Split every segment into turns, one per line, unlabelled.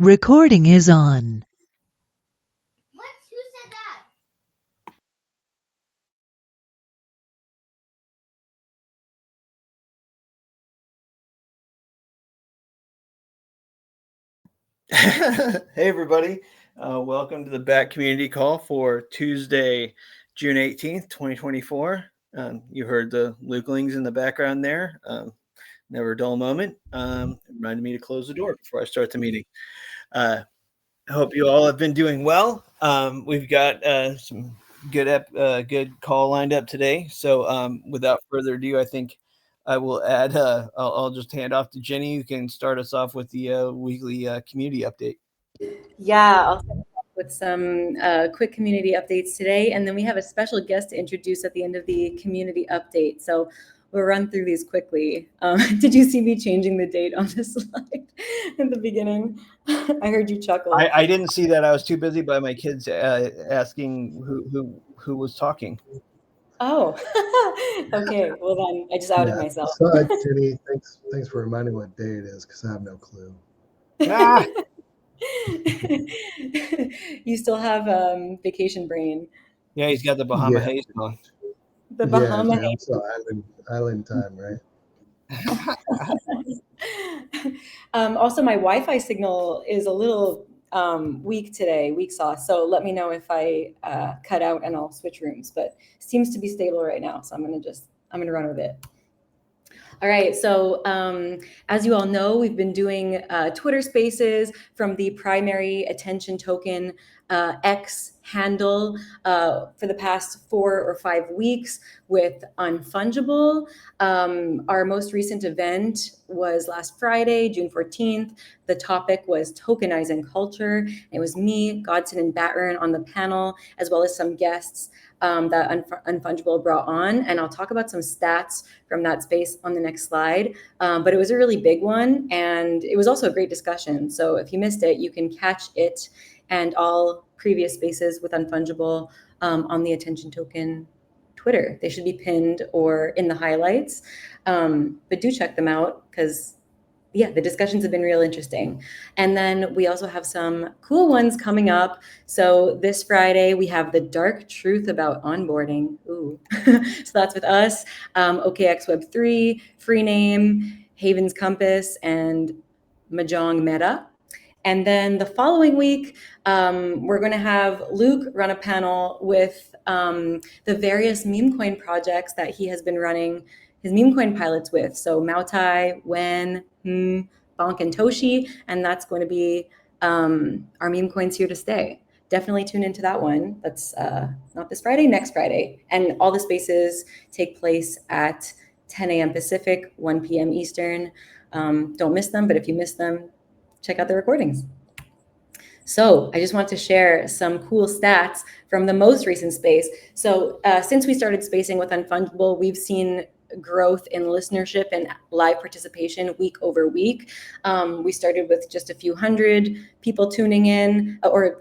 Recording is on.
What? Who said
that? Hey, everybody. Welcome to the Bat Community Call for Tuesday, June 18th, 2024. You heard the Lukelings in the background there. Never a dull moment. Reminded me to close the door before I start the meeting. I hope you all have been doing well. We've got some good call lined up today. So without further ado, I think I will add, I'll just hand off to Jenny, who can start us off with the weekly community update.
Yeah, I'll start off with some quick community updates today, and then we have a special guest to introduce at the end of the community update. So we'll run through these quickly. Did you see me changing the date on this slide in the beginning? I heard you chuckle.
I didn't see that. I was too busy by my kids asking who was talking.
Oh, okay. Well, then I just outed myself.
So, Jenny, thanks for reminding what day it is, because I have no clue.
Ah!
You still have vacation brain.
Yeah, he's got the Bahama haze on.
The Bahama
haze. So island time, right?
Also, my Wi-Fi signal is a little weak today, weak sauce. So let me know if I cut out, and I'll switch rooms. But seems to be stable right now, so I'm gonna run with it. All right, so as you all know, we've been doing Twitter Spaces from the primary attention token X handle for the past 4 or 5 weeks with Unfungible. Our most recent event was last Friday, June 14th. The topic was tokenizing culture. It was me, Godson, and Batron on the panel, as well as some guests that Unfungible brought on. And I'll talk about some stats from that space on the next slide. But it was a really big one, and it was also a great discussion. So if you missed it, you can catch it and all previous spaces with Unfungible on the Attention Token Twitter. They should be pinned or in the highlights. But do check them out, because yeah, the discussions have been real interesting. And then we also have some cool ones coming up. So this Friday, we have the dark truth about onboarding. Ooh, so that's with us, OKX Web3, Free Name, Haven's Compass, and Mahjong Meta. And then the following week, we're going to have Luke run a panel with the various meme coin projects that he has been running his meme coin pilots with. So Mautai, Wen, Bonk, and Toshi. And that's going to be our meme coins here to stay. Definitely tune into that one. That's not this Friday, next Friday. And all the spaces take place at 10 a.m. Pacific, 1 p.m. Eastern. Don't miss them, but if you miss them, check out the recordings. So I just want to share some cool stats from the most recent space. So since we started spacing with Unfungible, we've seen growth in listenership and live participation week over week. We started with just a few hundred people tuning in, or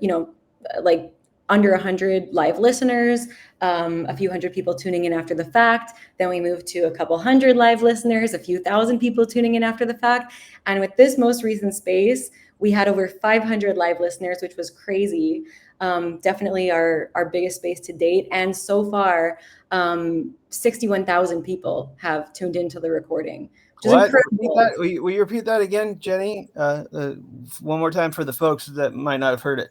like under 100 live listeners, a few hundred people tuning in after the fact. Then we moved to a couple hundred live listeners, a few thousand people tuning in after the fact. And with this most recent space, we had over 500 live listeners, which was crazy. Definitely our biggest space to date. And so far, 61,000 people have tuned into the recording.
What? Will you repeat that again, Jenny? One more time for the folks that might not have heard it.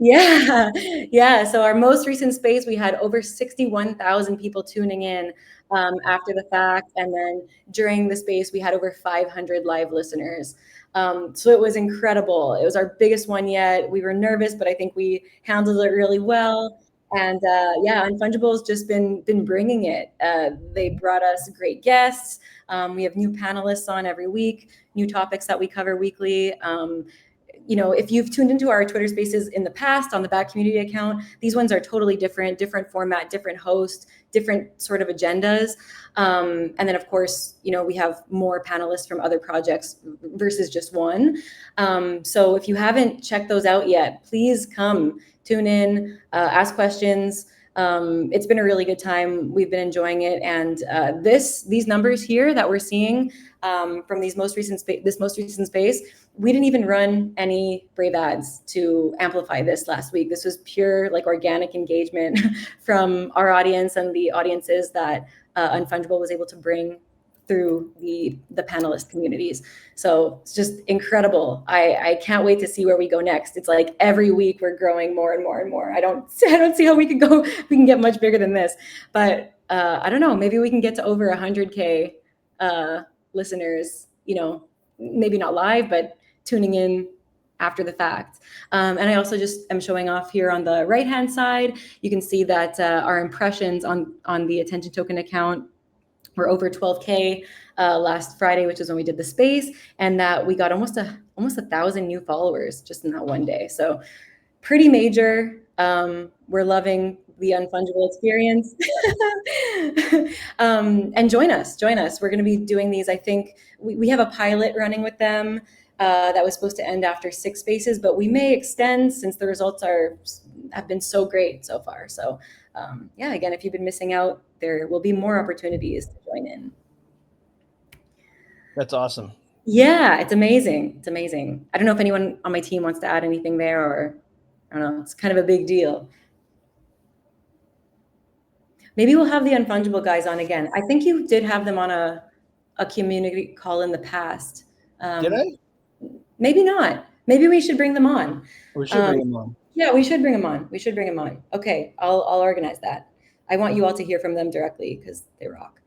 Yeah. So our most recent space, we had over 61,000 people tuning in after the fact. And then during the space, we had over 500 live listeners. So it was incredible. It was our biggest one yet. We were nervous, but I think we handled it really well. And Unfungible has just been bringing it. They brought us great guests. We have new panelists on every week, new topics that we cover weekly. If you've tuned into our Twitter Spaces in the past on the Bat Community account, these ones are totally different format, different host, different sort of agendas. And then, of course, we have more panelists from other projects versus just one. So if you haven't checked those out yet, please come, tune in, ask questions. It's been a really good time. We've been enjoying it. And these numbers here that we're seeing from this most recent space we didn't even run any Brave ads to amplify this last week. This was pure like organic engagement from our audience and the audiences that Unfungible was able to bring through the panelist communities. So it's just incredible. I can't wait to see where we go next. It's like every week we're growing more and more and more. I don't see how we can get much bigger than this. But I don't know, maybe we can get to over 100K listeners, maybe not live, but tuning in after the fact. And I also just am showing off here on the right-hand side. You can see that our impressions on the attention token account were over 12K last Friday, which is when we did the space, and that we got almost 1,000 new followers just in that one day. So pretty major. We're loving the Unfungible experience. And join us. We're going to be doing these. I think we have a pilot running with them that was supposed to end after 6 spaces, but we may extend since the results have been so great so far. So yeah, again, if you've been missing out, there will be more opportunities to join in.
That's awesome.
Yeah, it's amazing. It's amazing. I don't know if anyone on my team wants to add anything there, or I don't know. It's kind of a big deal. Maybe we'll have the Unfungible guys on again. I think you did have them on a community call in the past.
Did I?
Maybe not. Maybe we should bring them on.
We should bring them on.
Yeah, we should bring them on. Okay, I'll organize that. I want you all to hear from them directly because they rock.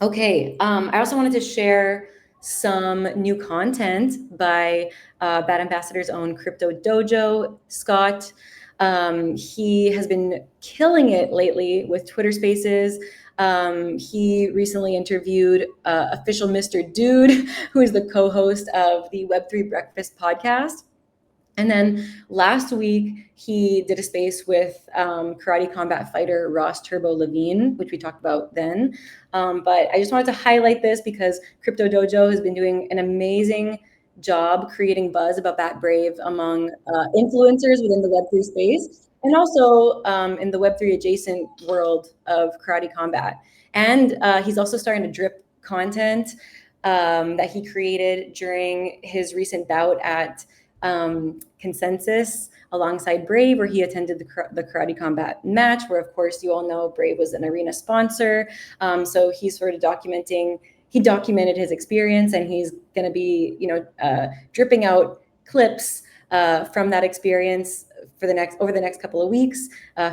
Okay, I also wanted to share some new content by Bad Ambassador's own Crypto Dojo, Scott. He has been killing it lately with Twitter Spaces. He recently interviewed official Mr. Dude, who is the co-host of the Web3 Breakfast podcast. And then last week, he did a space with karate combat fighter Ross Turbo Levine, which we talked about then. But I just wanted to highlight this because Crypto Dojo has been doing an amazing job creating buzz about Bat Brave among influencers within the Web3 space, and also in the Web3 adjacent world of karate combat. And he's also starting to drip content that he created during his recent bout at Consensus alongside Brave, where he attended the karate combat match, where of course you all know Brave was an arena sponsor. So he's sort of he documented his experience, and he's going to be, dripping out clips from that experience over the next couple of weeks.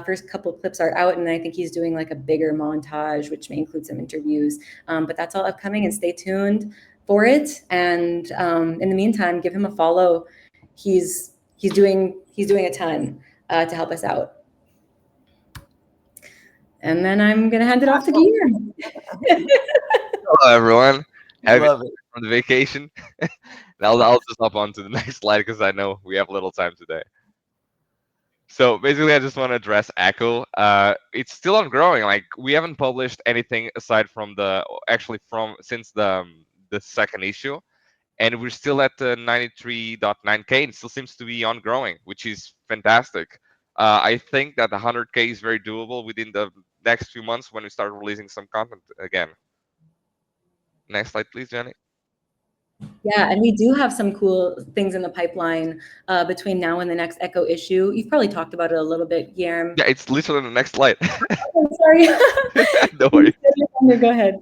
First couple of clips are out, and I think he's doing like a bigger montage, which may include some interviews. But that's all upcoming, and stay tuned for it. And in the meantime, give him a follow. He's doing a ton to help us out. And then I'm gonna hand it off to Guillermo.
Hello, everyone.
Love it.
From the vacation. I'll just hop on to the next slide because I know we have little time today. So basically, I just want to address Echo. It's still on growing. Like, we haven't published anything aside from since the second issue, and we're still at 93.9K, and it still seems to be on growing, which is fantastic. I think that 100K is very doable within the next few months when we start releasing some content again. Next slide, please, Jenny.
Yeah, and we do have some cool things in the pipeline between now and the next Echo issue. You've probably talked about it a little bit, Guillermo.
Yeah, it's literally on the next slide.
I'm sorry.
Don't worry.
Go ahead.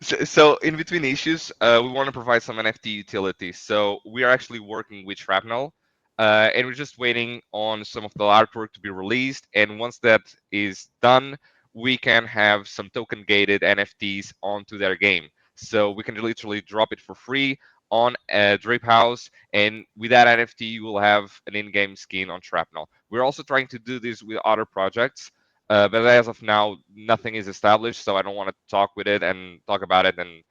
So in between issues, we want to provide some NFT utility. So we are actually working with Shrapnel, and we're just waiting on some of the artwork to be released. And once that is done, we can have some token gated NFTs onto their game. So we can literally drop it for free on Drape House, and with that NFT, you will have an in-game skin on Shrapnel. We're also trying to do this with other projects, but as of now, nothing is established, so I don't want to talk about it, and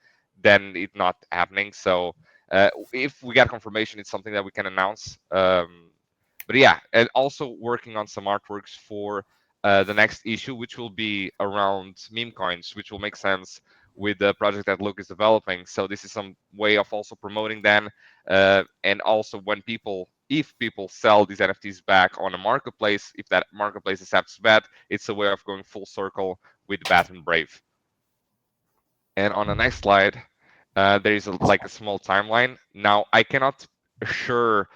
then it not happening. So if we get confirmation, it's something that we can announce. But yeah, and also working on some artworks for the next issue, which will be around meme coins, which will make sense with the project that Luke is developing. So this is some way of also promoting them. And also if people sell these NFTs back on a marketplace, if that marketplace accepts BAT, it's a way of going full circle with BAT and Brave. And on the next slide, There is like a small timeline. Now I cannot assure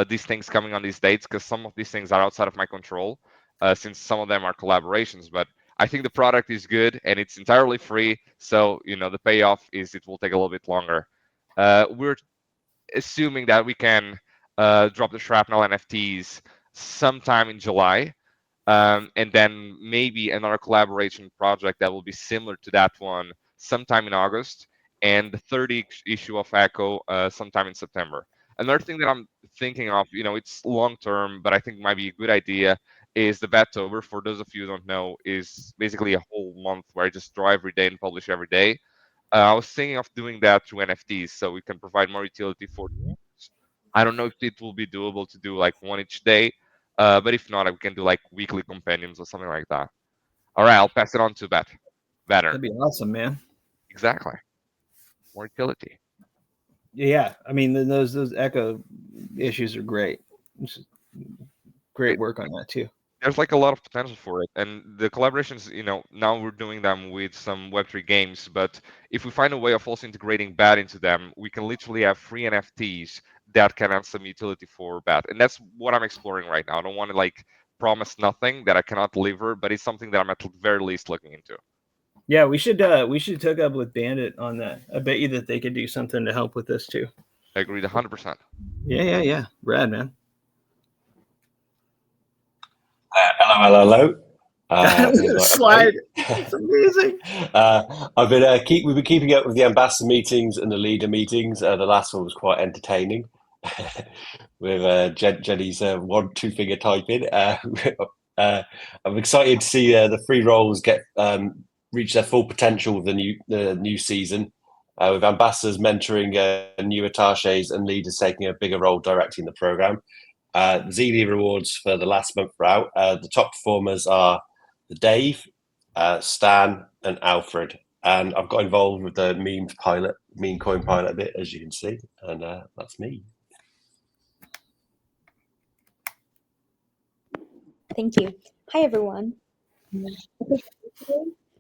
these things coming on these dates because some of these things are outside of my control, since some of them are collaborations. But I think the product is good and it's entirely free. So the payoff is it will take a little bit longer. We're assuming that we can drop the Shrapnel NFTs sometime in July. And then maybe another collaboration project that will be similar to that one sometime in August, and the third issue of Echo sometime in September. Another thing that I'm thinking of, it's long term, but I think might be a good idea, is the Battober. For those of you who don't know, is basically a whole month where I just draw every day and publish every day. I was thinking of doing that through NFTs, so we can provide more utility for the users. I don't know if it will be doable to do like one each day, but if not, we can do like weekly companions or something like that. All right, I'll pass it on to Better.
That'd be awesome, man.
Exactly. More utility.
Yeah, I mean those Echo issues are great. It's great work on that too.
There's like a lot of potential for it, and the collaborations, now we're doing them with some Web3 games, but if we find a way of also integrating BAT into them, we can literally have free NFTs that can have some utility for BAT, and that's what I'm exploring right now. I don't want to like promise nothing that I cannot deliver, but it's something that I'm at the very least looking into.
Yeah, we should hook up with Bandit on that. I bet you that they could do something to help with this too.
I agree 100%.
Yeah. Rad, man.
Hello.
Slide. It's amazing.
We've been keeping up with the ambassador meetings and the leader meetings. The last one was quite entertaining, with Jenny's one-two finger typing. I'm excited to see the free roles get reach their full potential with the new season. With ambassadors mentoring new attaches and leaders taking a bigger role directing the program. ZD rewards for the last month are out. The top performers are Dave, Stan, and Alfred. And I've got involved with the meme coin pilot a bit, as you can see. And that's me.
Thank you. Hi, everyone.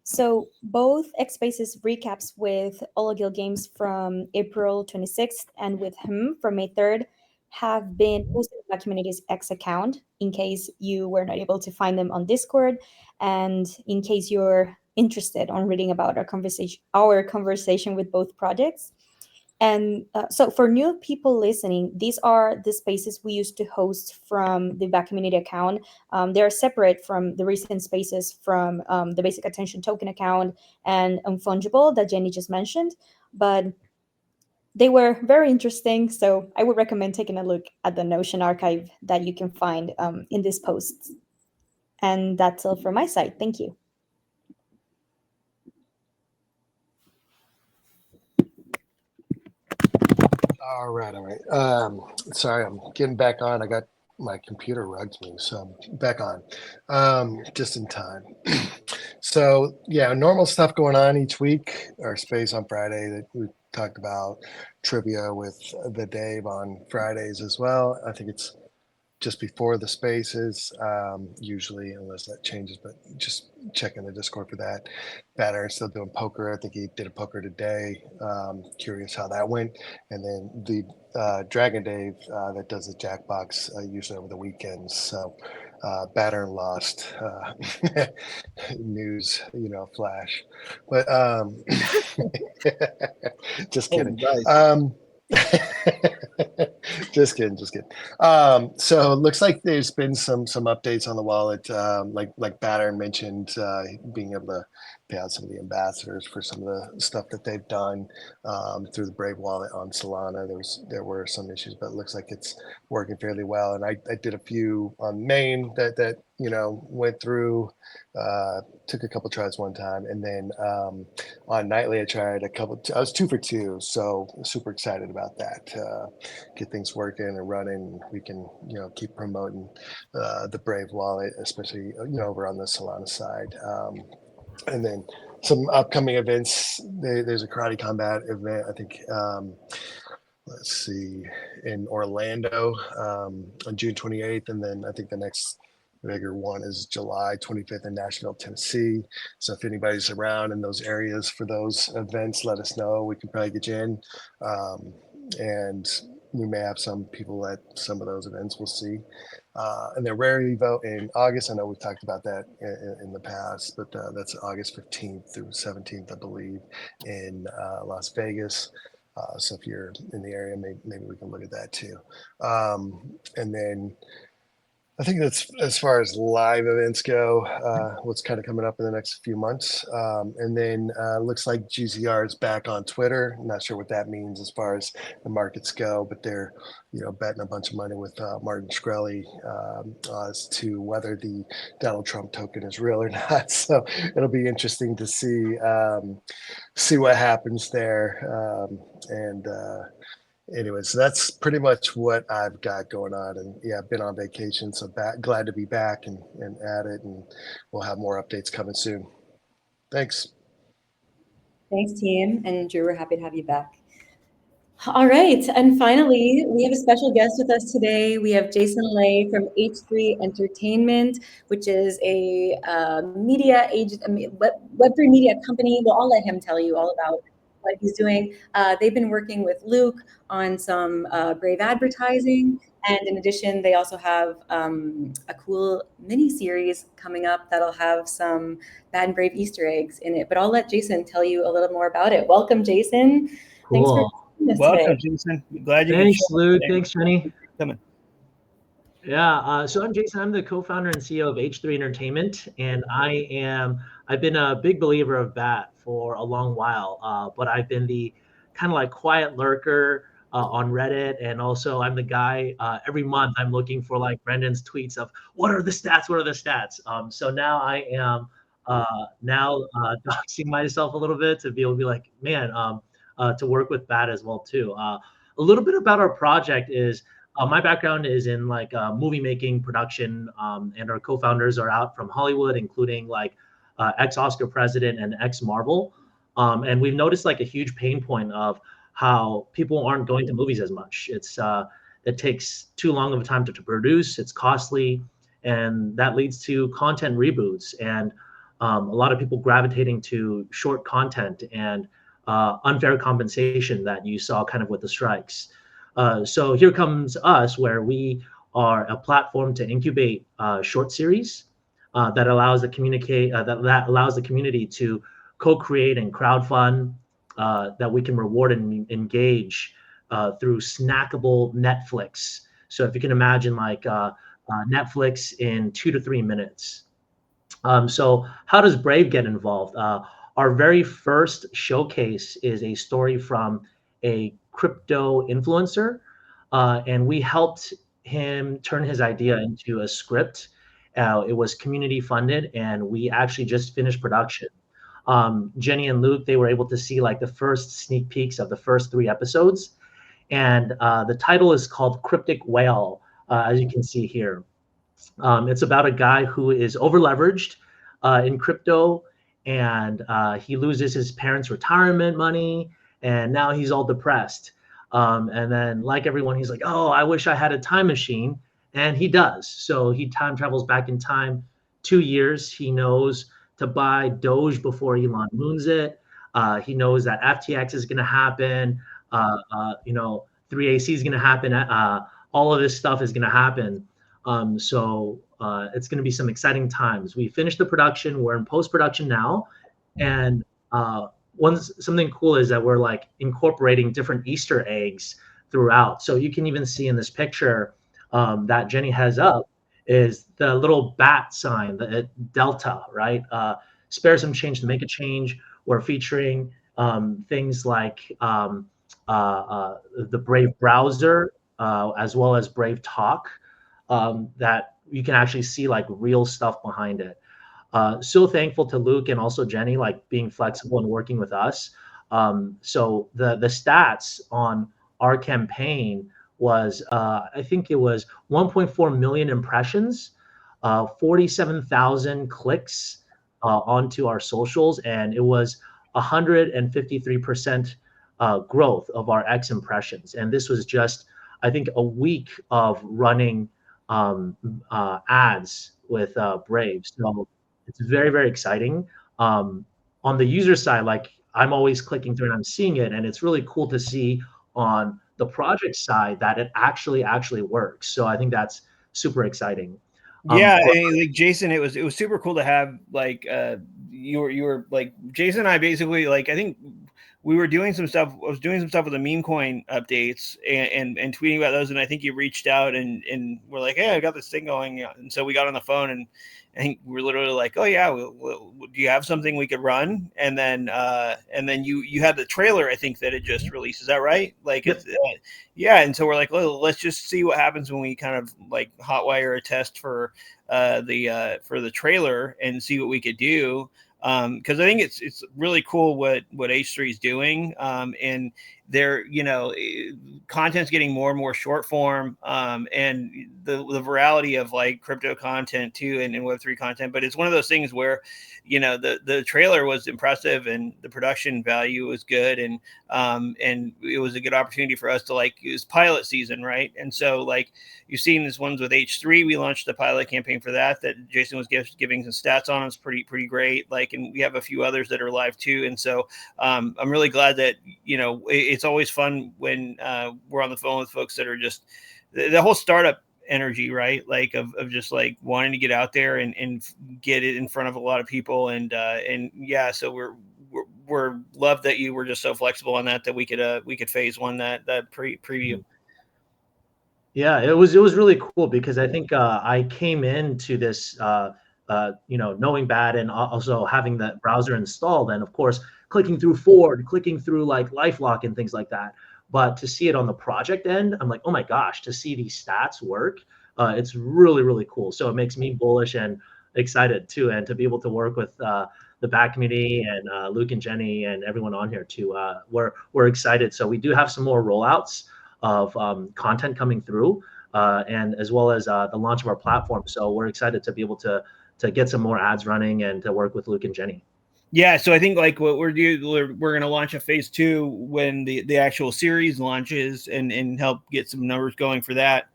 So both X Spaces recaps with Olagil games from April 26th and with him from May 3rd have been posted on the community's X account in case you were not able to find them on Discord, and in case you're interested on reading about our conversation with both projects. And so for new people listening, these are the spaces we used to host from the back community account. They're separate from the recent spaces from the basic attention token account and Unfungible that Jenny just mentioned. But they were very interesting, so I would recommend taking a look at the Notion archive that you can find in these posts. And that's all from my side. Thank you.
All right. Sorry, I'm getting back on. I got my computer rugged me, so I'm back on just in time. So yeah, normal stuff going on each week. Our space on Friday that we talked about, trivia with the Dave on Fridays as well. I think it's just before the spaces, usually, unless that changes, but just checking the Discord for that. Batter still doing poker. I think he did a poker today. Curious how that went. And then the Dragon Dave that does the Jackbox usually over the weekends. So Batter lost news, flash. But just kidding. Just kidding. So it looks like there's been some updates on the wallet, like Batter mentioned, being able to pay out some of the ambassadors for some of the stuff that they've done through the Brave wallet on Solana. There were some issues, but it looks like it's working fairly well. And I did a few on main that went through. Took a couple tries one time, and then on nightly I tried a couple. I was 2 for 2, so super excited about that. Get things working and running. We can keep promoting the Brave wallet, especially over on the Solana side. And then some upcoming events. There's a karate combat event, I think. Let's see, in Orlando on June 28th, and then I think the next The bigger one is July 25th in Nashville, Tennessee. So if anybody's around in those areas for those events, let us know. We can probably get you in. And we may have some people at some of those events. We'll see. And then Rare Evo in August. I know we've talked about that in the past, but that's August 15th through 17th, I believe, in Las Vegas. So if you're in the area, maybe we can look at that too. And then I think that's as far as live events go, what's kind of coming up in the next few months. And then looks like GCR is back on Twitter. I'm not sure what that means as far as the markets go, but they're, betting a bunch of money with Martin Shkreli as to whether the Donald Trump token is real or not. So it'll be interesting to see what happens there. Anyway, so that's pretty much what I've got going on. And yeah, I've been on vacation, so glad to be back and at it. And we'll have more updates coming soon. Thanks.
Thanks, team. And Drew, we're happy to have you back. All right. And finally, we have a special guest with us today. We have Jason Lay from H3 Entertainment, which is a media agent, Web3 media company. Well, I'll let him tell you all about what he's doing. They've been working with Luke on some Brave advertising. And in addition, they also have a cool mini series coming up that'll have some Bad and Brave Easter eggs in it. But I'll let Jason tell you a little more about it. Welcome, Jason.
Cool.
Thanks for
Welcome, Jason. Glad you
Thanks,
can
Luke. Thanks, Jenny.
Come on.
Yeah, so I'm Jason. I'm the co-founder and CEO of H3 Entertainment, and I've been a big believer of BAT for a long while, but I've been the kind of like quiet lurker on Reddit, and also I'm the guy every month I'm looking for like Brendan's tweets of what are the stats. So now I am doxing myself a little bit to be able to be like, man, to work with BAT as well too. A little bit about our project is my background is in like movie making, production, and our co-founders are out from Hollywood, including like ex-Oscar president and ex-Marvel. And we've noticed like a huge pain point of how people aren't going to movies as much. It takes too long of a time to produce. It's costly, and that leads to content reboots and a lot of people gravitating to short content and unfair compensation that you saw kind of with the strikes. So here comes us, where we are a platform to incubate short series that allows the that allows the community to co-create and crowdfund that we can reward and engage through snackable Netflix. So if you can imagine like Netflix in 2 to 3 minutes. So how does Brave get involved? Our very first showcase is a story from a crypto influencer, and we helped him turn his idea into a script. It was community funded, and we actually just finished production. Jenny and Luke, they were able to see like the first sneak peeks of the first 3 episodes, and the title is called Cryptic Whale, as you can see here. It's about a guy who is over leveraged in crypto, and he loses his parents' retirement money, and now he's all depressed. And then, like everyone, he's like, "Oh, I wish I had a time machine," and he does. So he time travels back in time 2 years. He knows to buy Doge before Elon moons it. He knows that FTX is going to happen. 3AC is going to happen. All of this stuff is going to happen. So it's going to be some exciting times. We finished the production. We're in post-production now. And something cool is that we're like incorporating different Easter eggs throughout. So you can even see in this picture that Jenny has up is the little bat sign, the Delta, right? Spare some change to make a change. We're featuring things like the Brave browser, as well as Brave Talk. That you can actually see like real stuff behind it. So thankful to Luke and also Jenny, like being flexible and working with us. So the stats on our campaign was, I think it was 1.4 million impressions, 47,000 clicks onto our socials, and it was 153% growth of our X impressions. And this was just, I think, a week of running ads with Brave. So it's very, very exciting. On the user side, like I'm always clicking through and I'm seeing it, and it's really cool to see on the project side that it actually works. So I think that's super exciting.
Yeah,
But
like Jason, it was super cool to have like you were like Jason and I basically like I think we were doing some stuff. I was doing some stuff with the meme coin updates and tweeting about those, and I think you reached out and we're like, hey, I got this thing going, and so we got on the phone and I think we're literally like, oh yeah, do you have something we could run? And then you had the trailer, I think that it just released. Is that right? Like,
Yep.
it's, yeah. And so we're like, well, let's just see what happens when we kind of like hotwire a test for the trailer and see what we could do. Because I think it's really cool what H3 is doing, and they're content's getting more and more short form, and the virality of like crypto content too, and Web3 content. But it's one of those things where the trailer was impressive and the production value was good, and it was a good opportunity for us to like use pilot season, right? And so like you've seen these ones with H3, we launched the pilot campaign for that Jason was giving some stats on. It's pretty great. Like, and we have a few others that are live too. And so I'm really glad that it's always fun when we're on the phone with folks that are just the whole startup energy, right? Like of just like wanting to get out there and get it in front of a lot of people, and yeah, so we're love that you were just so flexible on that we could phase one that preview.
Yeah, it was really cool because I think I came into this knowing bad and also having that browser installed, and of course clicking through Ford, clicking through like LifeLock and things like that. But to see it on the project end, I'm like, oh my gosh, to see these stats work, it's really cool. So it makes me bullish and excited too, and to be able to work with the back community and Luke and Jenny and everyone on here too. We're excited. So we do have some more rollouts of content coming through, and as well as the launch of our platform. So we're excited to be able to get some more ads running and to work with Luke and Jenny.
Yeah, so I think like what we're going to launch a phase 2 when the actual series launches and help get some numbers going for that.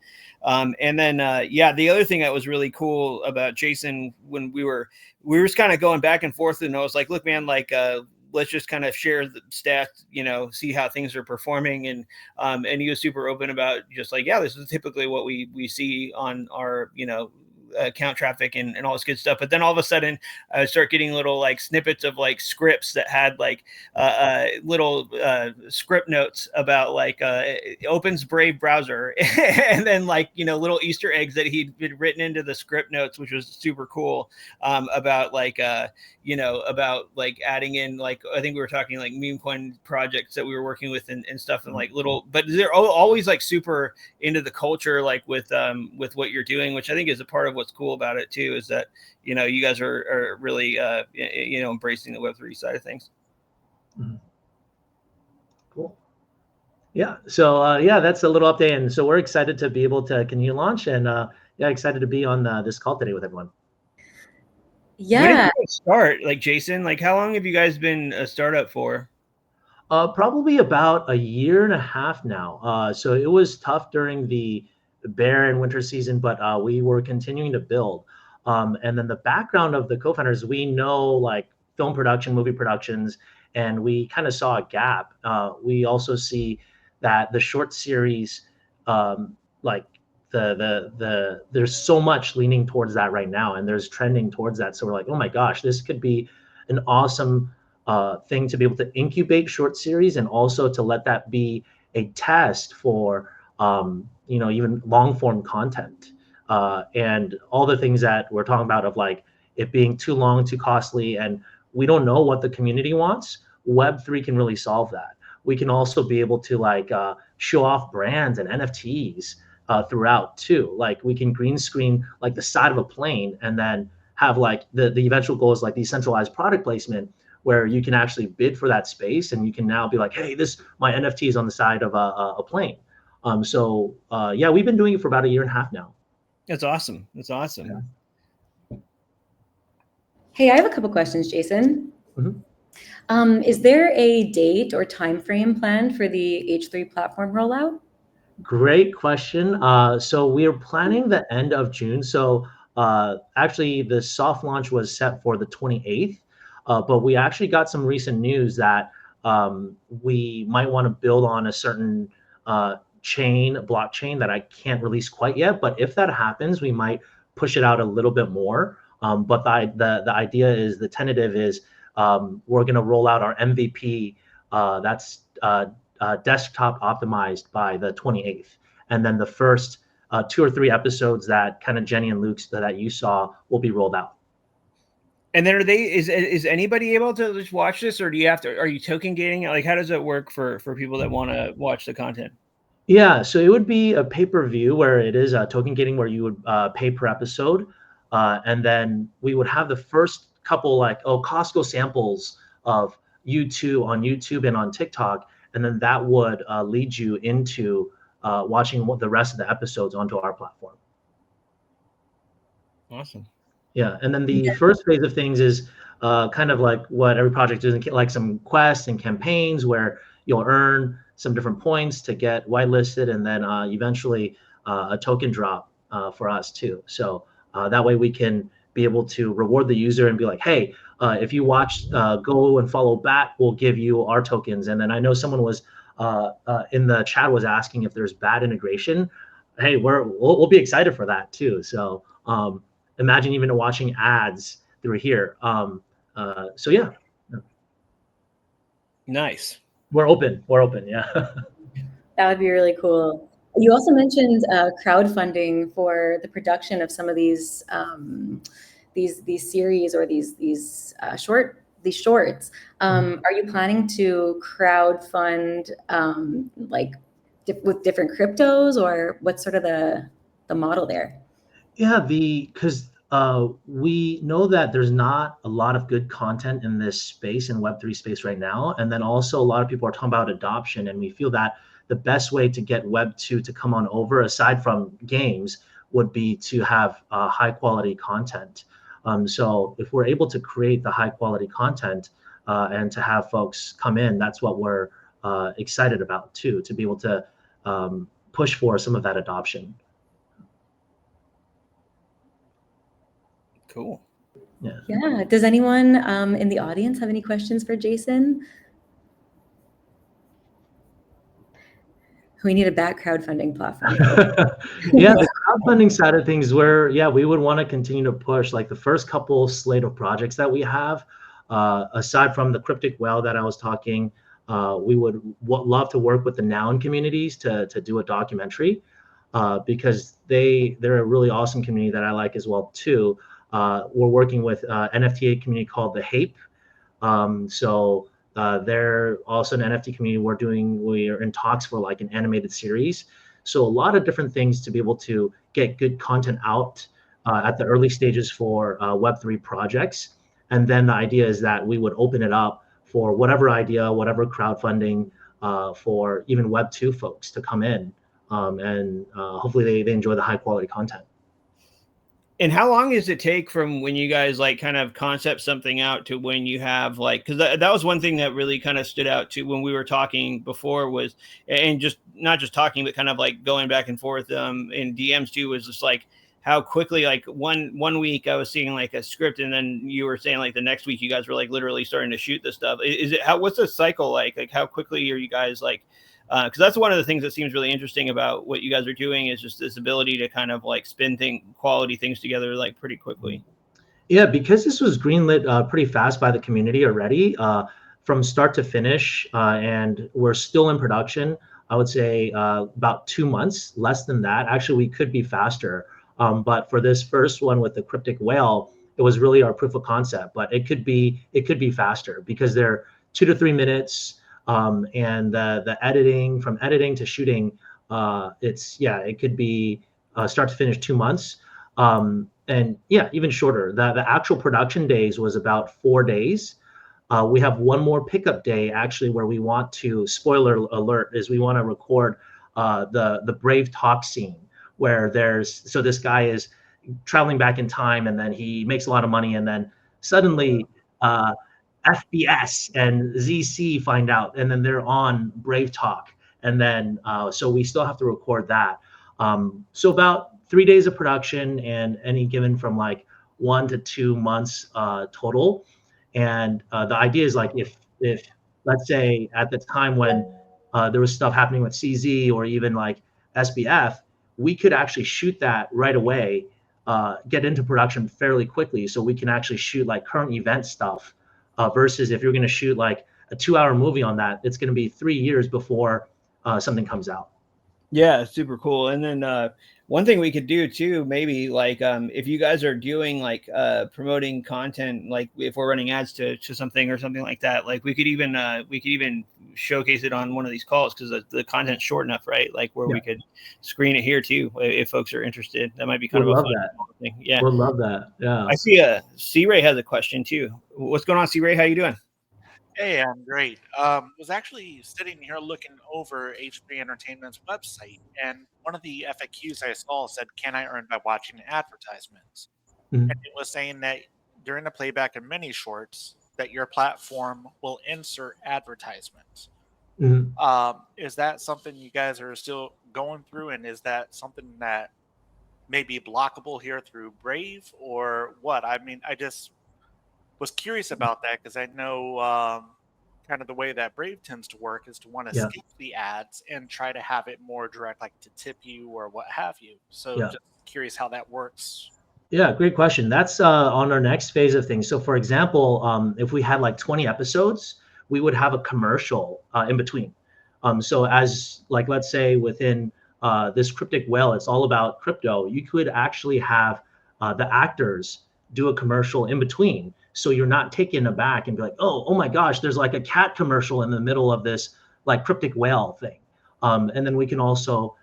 And then the other thing that was really cool about Jason when we were just kind of going back and forth, and I was like, look, man, like let's just kind of share the stats, see how things are performing. And he was super open about just like, yeah, this is typically what we see on our, account traffic and all this good stuff. But then all of a sudden I start getting little like snippets of like scripts that had like little script notes about like opens Brave browser and then like, little Easter eggs that he'd been written into the script notes, which was super cool, about like, about like adding in, like, I think we were talking like meme coin projects that we were working with and stuff, and like little, but they're always like super into the culture, like with what you're doing, which I think is a part of what's cool about it too, is that, you guys are really, embracing the Web3 side of things.
Mm-hmm. Cool. Yeah. So that's a little update. And so we're excited to be able to continue launch, and excited to be on this call today with everyone.
Yeah.
When did you guys start? Like, Jason, like how long have you guys been a startup for?
Probably about a year and a half now. So it was tough during the bear and winter season, but we were continuing to build. And then the background of the co-founders, we know like film production, movie productions, and we kind of saw a gap. We also see that the short series, like there's so much leaning towards that right now, and there's trending towards that. So we're like, oh my gosh, this could be an awesome thing to be able to incubate short series, and also to let that be a test for even long form content, and all the things that we're talking about of like it being too long, too costly, and we don't know what the community wants. Web3 can really solve that. We can also be able to like show off brands and NFTs throughout too. Like we can green screen like the side of a plane, and then have like the eventual goal is like decentralized product placement, where you can actually bid for that space, and you can now be like, hey, my NFT is on the side of a plane. We've been doing it for about a year and a half now.
That's awesome. Yeah.
Hey, I have a couple questions, Jason.
Mm-hmm.
Is there a date or time frame planned for the H3 platform rollout?
Great question. So we are planning the end of June. So Actually, the soft launch was set for the 28th, but we actually got some recent news that we might want to build on a certain blockchain that I can't release quite yet. But if that happens, we might push it out a little bit more. But the idea is, the tentative is, we're going to roll out our MVP that's desktop optimized by the 28th. And then the first 2 or 3 episodes that kind of Jenny and Luke's that you saw will be rolled out.
And then is anybody able to just watch this, or do you have to? Are you token gating? Like, how does it work for people that want to watch the content?
Yeah, so it would be a pay-per-view where it is token gating, where you would pay per episode, and then we would have the first couple Costco samples of U2 on YouTube and on TikTok, and then that would lead you into watching the rest of the episodes onto our platform.
Awesome.
Yeah, and then the first phase of things is kind of like what every project is, like some quests and campaigns where you'll earn some different points to get whitelisted, and then eventually a token drop for us too. So that way we can be able to reward the user and be like, hey, if you watch, go and follow Bat, we'll give you our tokens. And then I know someone was in the chat was asking if there's Bat integration. Hey, we'll be excited for that too. So imagine even watching ads through here. So yeah.
Nice.
We're open. Yeah.
That would be really cool. You also mentioned crowdfunding for the production of some of these series or these shorts. Are you planning to crowdfund with different cryptos, or what's sort of the model there?
Yeah, because we know that there's not a lot of good content in this space, in Web3 space right now. And then also a lot of people are talking about adoption, and we feel that the best way to get Web2 to come on over, aside from games, would be to have high quality content. So if we're able to create the high quality content and to have folks come in, that's what we're excited about too, to be able to push for some of that adoption.
Cool.
Yeah. Does anyone in the audience have any questions for Jason? We need a Bat crowdfunding platform.
Yeah, the crowdfunding side of things, where we would want to continue to push, like the first couple slate of projects that we have, aside from the Cryptic Whale that I was talking, we would love to work with the Noun communities to do a documentary, because they're a really awesome community that I like as well too. We're working with NFTA community called the Hape. So they're also an NFT community. We're in talks for like an animated series. So a lot of different things to be able to get good content out at the early stages for Web3 projects. And then the idea is that we would open it up for whatever idea, whatever crowdfunding for even Web2 folks to come in, and hopefully they enjoy the high quality content.
And how long does it take from when you guys like kind of concept something out to when you have like, because that was one thing that really kind of stood out to when we were talking before was, and just not just talking, but kind of like going back and forth in DMs too, was just like how quickly, like one week I was seeing like a script, and then you were saying like the next week you guys were like literally starting to shoot this stuff. What's the cycle like? Like how quickly are you guys like, because that's one of the things that seems really interesting about what you guys are doing, is just this ability to kind of like spin quality things together like pretty quickly.
Yeah, because this was greenlit pretty fast by the community already, from start to finish, and we're still in production. I would say about 2 months, less than that. Actually, we could be faster. But for this first one with the Cryptic Whale, it was really our proof of concept. But it could be faster because they're 2 to 3 minutes. And the editing, from editing to shooting, it could be start to finish 2 months, and even shorter. The actual production days was about 4 days. We have one more pickup day actually, where we want to, spoiler alert, is we want to record the Brave talk scene, where this guy is traveling back in time, and then he makes a lot of money, and then suddenly FBS and ZC find out, and then they're on Brave Talk, and then so we still have to record that. So about 3 days of production and any given from like 1 to 2 months total. And the idea is like if let's say at the time when there was stuff happening with CZ or even like SBF, we could actually shoot that right away, get into production fairly quickly, so we can actually shoot like current event stuff. Versus if you're going to shoot like a 2-hour movie on that, it's going to be 3 years before something comes out.
Yeah, super cool. And then one thing we could do too, maybe like if you guys are doing like promoting content, like if we're running ads to something or something like that, like we could even showcase it on one of these calls because the content's short enough, right? Like where we could screen it here too if folks are interested. That might be kind of a fun thing. Yeah,
we'll love that. Yeah,
I see. C-Ray has a question too. What's going on, C-Ray? How you doing?
Hey, I'm great. Was actually sitting here looking over H3 Entertainment's website, and one of the FAQs I saw said, "Can I earn by watching advertisements?"
Mhm.
And it was saying that during the playback of mini shorts, that your platform will insert advertisements.
Mhm.
Is that something you guys are still going through, and is that something that may be blockable here through Brave, or what? I mean, I just was curious about that because I know kind of the way that Brave tends to work is to want to
Yeah.
skip the ads and try to have it more direct, like to tip you or what have you. So
Yeah.
just curious how that works.
Yeah, great question. That's on our next phase of things. So, for example, if we had like 20 episodes, we would have a commercial in between. So, as like let's say within this cryptic whale, it's all about crypto. You could actually have the actors do a commercial in between, so you're not taken aback and be like, oh my gosh, there's like a cat commercial in the middle of this like cryptic whale thing. And then we can also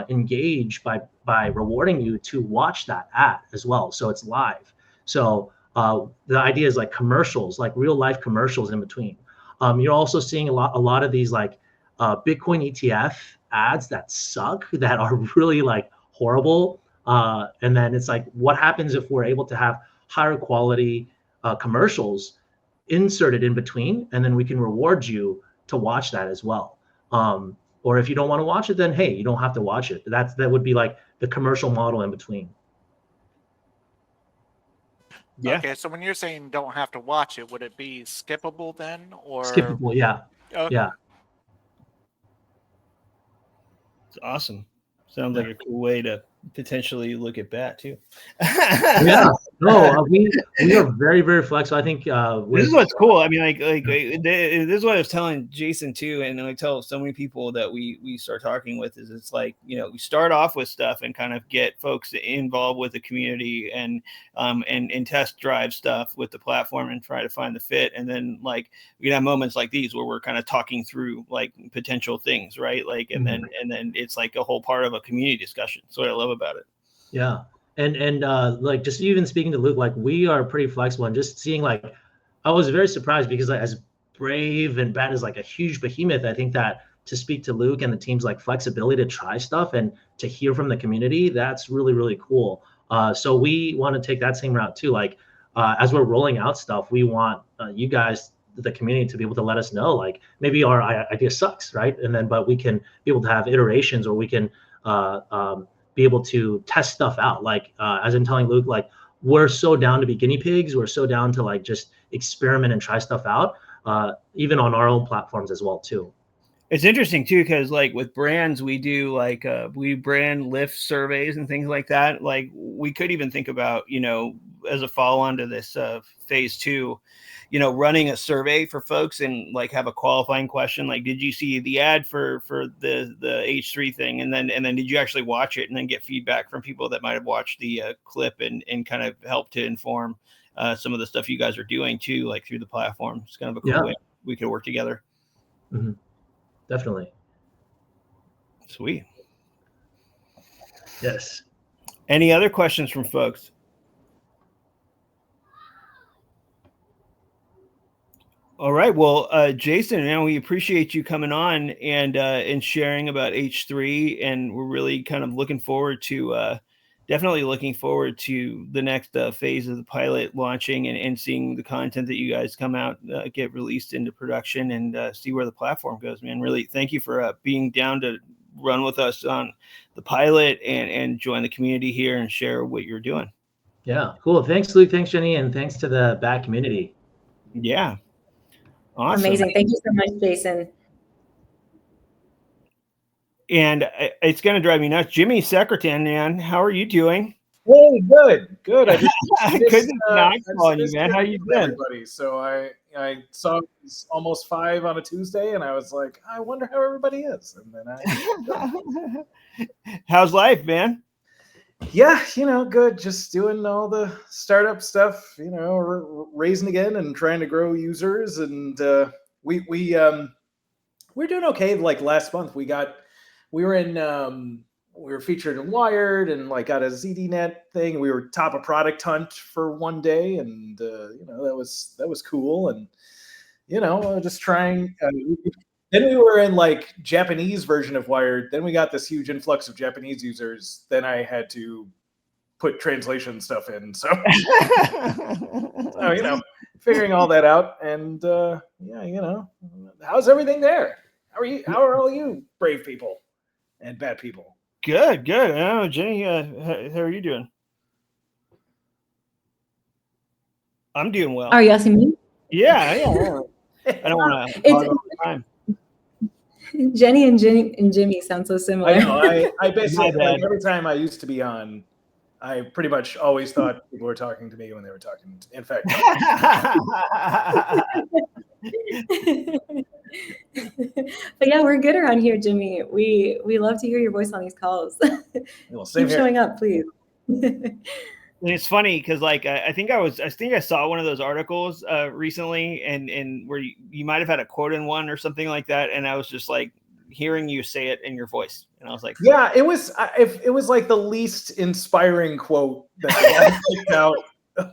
engage by rewarding you to watch that ad as well. So it's live. So the idea is like commercials, like real life commercials in between. You're also seeing a lot of these like Bitcoin ETF ads that suck, that are really like horrible. And then it's like, what happens if we're able to have higher quality commercials inserted in between, and then we can reward you to watch that as well. Or if you don't want to watch it, then hey, you don't have to watch it. That would be like the commercial model in between.
Yeah.
Okay, so when you're saying don't have to watch it, would it be skippable then, or
Skippable, yeah.
Okay.
Yeah.
It's awesome. Sounds like a cool way to potentially look at bat too.
Yeah. No, we are very, very flexible. I think
this is what's cool. I mean, like this is what I was telling Jason too, and I tell so many people that we start talking with is it's like, you know, we start off with stuff and kind of get folks involved with the community and test drive stuff with the platform and try to find the fit, and then like we can have moments like these where we're kind of talking through like potential things, right? Like and then it's like a whole part of a community discussion. That's what I love about it.
Yeah. And like just even speaking to Luke, like we are pretty flexible, and just seeing like I was very surprised because like, as Brave and Bat is like a huge behemoth, I think that to speak to Luke and the team's like flexibility to try stuff and to hear from the community, that's really, really cool. So we want to take that same route too. Like as we're rolling out stuff, we want you guys, the community, to be able to let us know like maybe our idea sucks, right? And then but we can be able to have iterations, or we can be able to test stuff out. Like as I'm telling Luke, like we're so down to be guinea pigs. We're so down to like just experiment and try stuff out, even on our own platforms as well too.
It's interesting too, because like with brands, we do like we brand lift surveys and things like that. Like we could even think about, you know, as a follow-on to this phase 2, you know, running a survey for folks and like have a qualifying question, like, did you see the ad for the H3 thing, and then did you actually watch it, and then get feedback from people that might have watched the clip and kind of help to inform some of the stuff you guys are doing too, like through the platform. It's kind of a cool way we could work together.
Mm-hmm. Definitely.
Sweet.
Yes.
Any other questions from folks? All right. Well, Jason, man, we appreciate you coming on and sharing about H3, and we're really kind of looking forward to definitely looking forward to the next phase of the pilot launching and seeing the content that you guys come out, get released into production, and see where the platform goes, man. Really, thank you for being down to run with us on the pilot and join the community here and share what you're doing.
Yeah, cool. Thanks, Luke. Thanks, Jenny, and thanks to the Bat community.
Yeah, awesome.
Amazing. Thank you so much, Jason.
And it's going to drive me nuts. Jimmy Secretan, man, how are you doing?
Hey, good. I just
Couldn't not calling you,
missed
man. How you been?
everybody. So I saw it was almost 5 on a Tuesday, and I was like, I wonder how everybody is. And then
How's life, man?
yeah, good. Just doing all the startup stuff, raising again and trying to grow users. And we're doing okay. Like last month, we were featured in Wired and like got a ZDNet thing. We were top of Product Hunt for one day, and that was cool. And just trying. Then we were in like Japanese version of Wired. Then we got this huge influx of Japanese users. Then I had to put translation stuff in. So, figuring all that out. And how's everything there? How are all you brave people and bad people?
Good. I don't know, Jenny, how are you doing? I'm doing well.
Are you asking me?
Yeah. I don't want to talk all the time.
Jenny and Jimmy sound so similar.
I know. I basically like every time I used to be on, I pretty much always thought people were talking to me when they were talking. In fact,
but yeah, we're good around here, Jimmy. We love to hear your voice on these calls.
well,
Keep showing up, please.
And it's funny because like I think I saw one of those articles recently and where you might have had a quote in one or something like that, and I was just like hearing you say it in your voice, and I was like,
yeah, it was like the least inspiring quote that I picked out.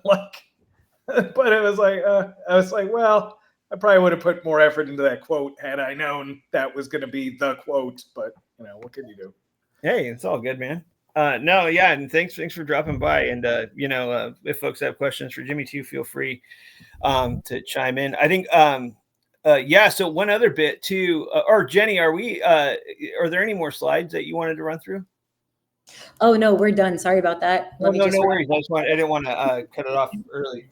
Like, but it was like I was like, well, I probably would have put more effort into that quote had I known that was going to be the quote. But what can you do?
Hey, it's all good, man. No, yeah, and thanks for dropping by. And if folks have questions for Jimmy too, feel free to chime in. I think so one other bit too, or Jenny, are there any more slides that you wanted to run through?
Oh no, we're done. Sorry about that.
No worries. I didn't want to cut it off early.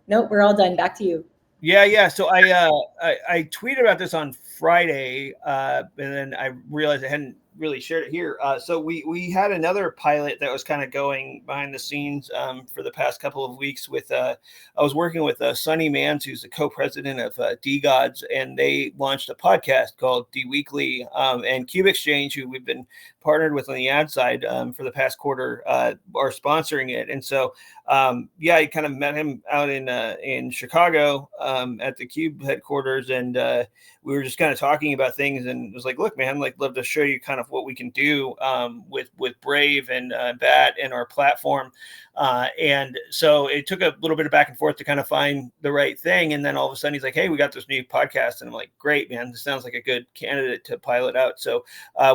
Nope, we're all done. Back to you.
Yeah. So I tweeted about this on Friday, and then I realized I hadn't really shared it here. So we had another pilot that was kind of going behind the scenes for the past couple of weeks with I was working with Sonny Mans, who's the co-president of D Gods, and they launched a podcast called D Weekly, and Cube Exchange, who we've been partnered with on the ad side for the past quarter, are sponsoring it. And so I kind of met him out in Chicago at the Cube headquarters, and we were just kind of talking about things, and it was like, look, man, like love to show you kind of what we can do with Brave and Bat and our platform. And so it took a little bit of back and forth to kind of find the right thing. And then all of a sudden he's like, hey, we got this new podcast. And I'm like, great, man, this sounds like a good candidate to pilot out. So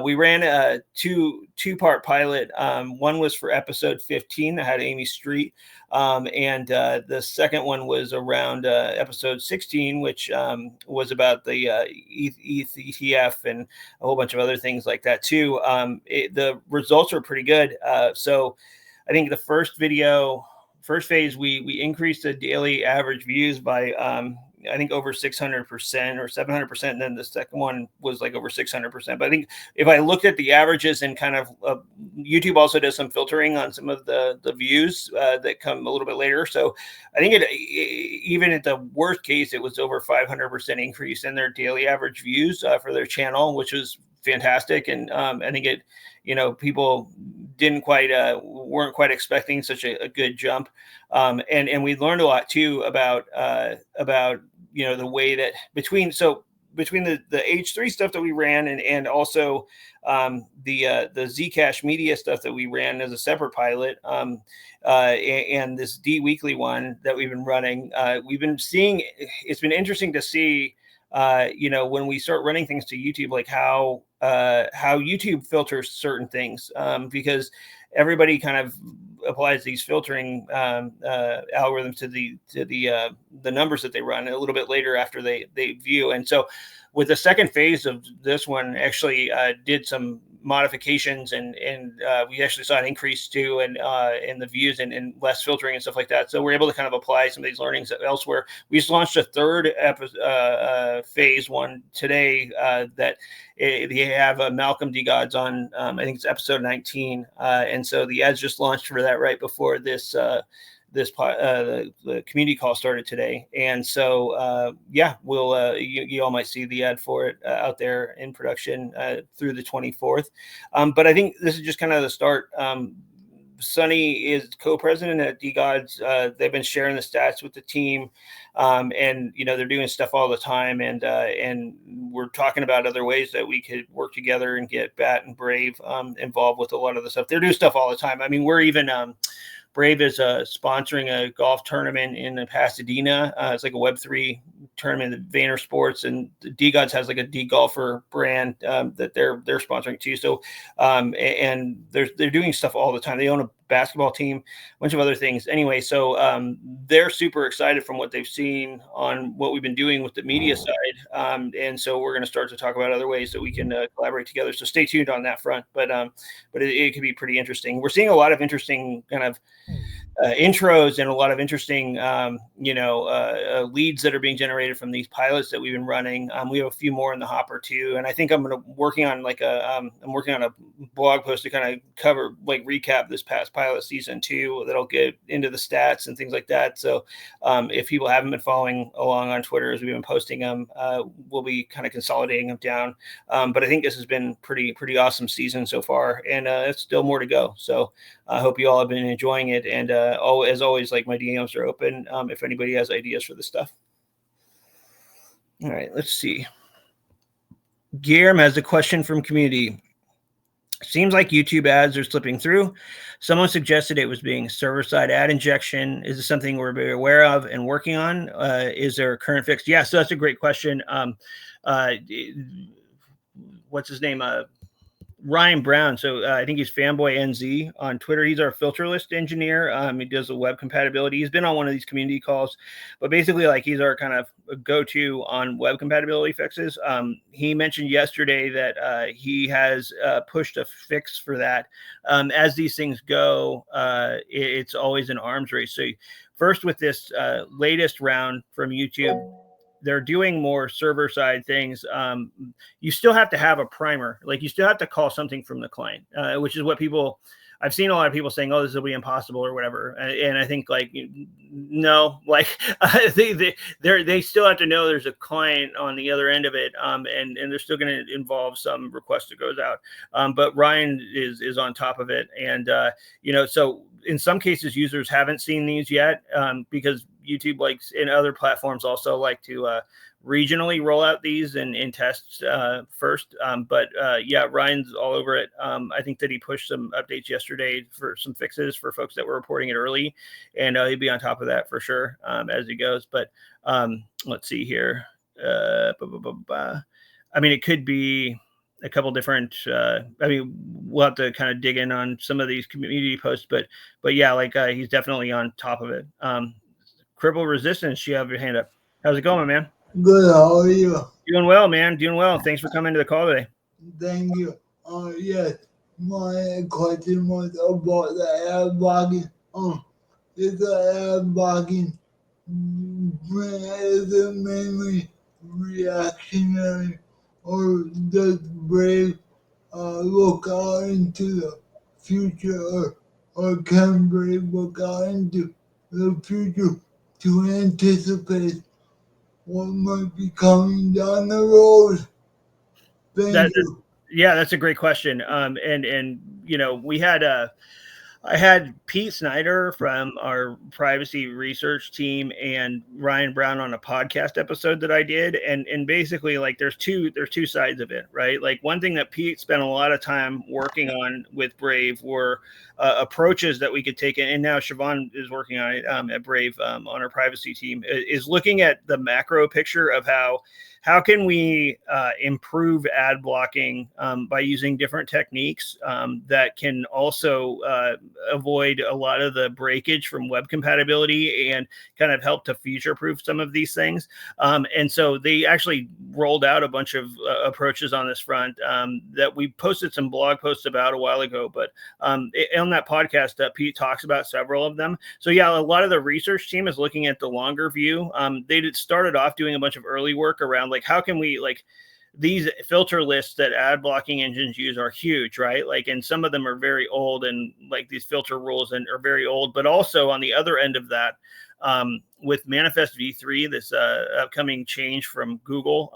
we ran a two-part pilot. One was for episode 15 that had Amy Street. And the second one was around episode 16, which was about the ETF and a whole bunch of other things like that too. The results were pretty good. So I think the first phase, we increased the daily average views by I think over 600% or 700%. And then the second one was like over 600%. But I think if I looked at the averages and kind of YouTube also does some filtering on some of the views that come a little bit later. So I think even at the worst case, it was over 500% increase in their daily average views for their channel, which was fantastic. And I think people weren't quite expecting such a good jump. And we learned a lot too about the way that between the H3 stuff that we ran and also the Zcash media stuff that we ran as a separate pilot and this D Weekly one that we've been running, we've been seeing, it's been interesting to see when we start running things to YouTube, like how YouTube filters certain things, because everybody kind of applies these filtering algorithms to the numbers that they run a little bit later after they view. And so with the second phase of this one, actually did some modifications, and we actually saw an increase too in the views and less filtering and stuff like that. So we're able to kind of apply some of these learnings elsewhere. We just launched a third phase one today that they have Malcolm D. Gods on. I think it's episode 19, and so the ads just launched for that right before this. The community call started today, and so we'll you all might see the ad for it out there in production through the 24th. But I think this is just kind of the start. Sonny is co-president at DGods. They've been sharing the stats with the team, and they're doing stuff all the time. And we're talking about other ways that we could work together and get Bat and Brave involved with a lot of the stuff. They're doing stuff all the time. I mean, we're even Brave is sponsoring a golf tournament in Pasadena. It's like a Web3 tournament at Vayner Sports, and DGods has like a D golfer brand that they're sponsoring too. So, and they're doing stuff all the time. They own a basketball team, a bunch of other things. Anyway, so they're super excited from what they've seen on what we've been doing with the media side, and so we're going to start to talk about other ways that we can collaborate together. So stay tuned on that front. But it could be pretty interesting. We're seeing a lot of interesting kind of intros and a lot of interesting leads that are being generated from these pilots that we've been running. We have a few more in the hopper too, and I think I'm working on a blog post to kind of cover, like, recap this past pilot season too, that'll get into the stats and things like that. So if people haven't been following along on Twitter as we've been posting them, we'll be kind of consolidating them down. But I think this has been pretty awesome season so far, and it's still more to go. So I hope you all have been enjoying it, and as always, like, my DMs are open if anybody has ideas for this stuff. All right, let's see. Guillermo has a question from community. Seems like YouTube ads are slipping through. Someone suggested it was being server-side ad injection. Is this something we're very aware of and working on? Is there a current fix? Yeah, so that's a great question. What's his name? Ryan Brown. So I think he's Fanboy NZ on Twitter. He's our filter list engineer. He does the web compatibility. He's been on one of these community calls, but basically, like, he's our kind of go-to on web compatibility fixes. He mentioned yesterday that he has pushed a fix for that. As these things go, it's always an arms race. So first, with this latest round from YouTube, they're doing more server side things. You still have to have a primer. Like, you still have to call something from the client, which is what I've seen a lot of people saying, oh, this will be impossible or whatever. And I think, like, no, like, they still have to know there's a client on the other end of it. And they're still going to involve some request that goes out. But Ryan is on top of it. And, so in some cases, users haven't seen these yet because YouTube, like in other platforms, also like to regionally roll out these and test first. But Ryan's all over it. I think that he pushed some updates yesterday for some fixes for folks that were reporting it early, and he'll be on top of that for sure as he goes. But let's see here. I mean, it could be a couple different, we'll have to kind of dig in on some of these community posts, but yeah, like he's definitely on top of it. Cripple Resistance, you have your hand up. How's it going, man?
Good, how are you?
Doing well, man. Doing well. Thanks for coming to the call today.
Thank you. Yes, my question was about the ad blocking. Is the ad blocking, is it mainly reactionary, or does Brave look out into the future, or can Brave look out into the future to anticipate what might be coming down the road? Thank you.
Yeah, that's a great question. And we had I had Pete Snyder from our privacy research team and Ryan Brown on a podcast episode that I did. And basically, like, there's two sides of it, right? Like, one thing that Pete spent a lot of time working on with Brave were approaches that we could take. And now Siobhan is working on it at Brave on our privacy team, is looking at the macro picture of how how can we improve ad blocking by using different techniques that can also avoid a lot of the breakage from web compatibility and kind of help to future-proof some of these things. And so they actually rolled out a bunch of approaches on this front that we posted some blog posts about a while ago. But on that podcast, Pete talks about several of them. So yeah, a lot of the research team is looking at the longer view. They started off doing a bunch of early work around like how can we like these filter lists that ad blocking engines use are huge, right? Like, and some of them are very old, and like these filter rules and are very old. But also on the other end of that, with Manifest v3, this upcoming change from Google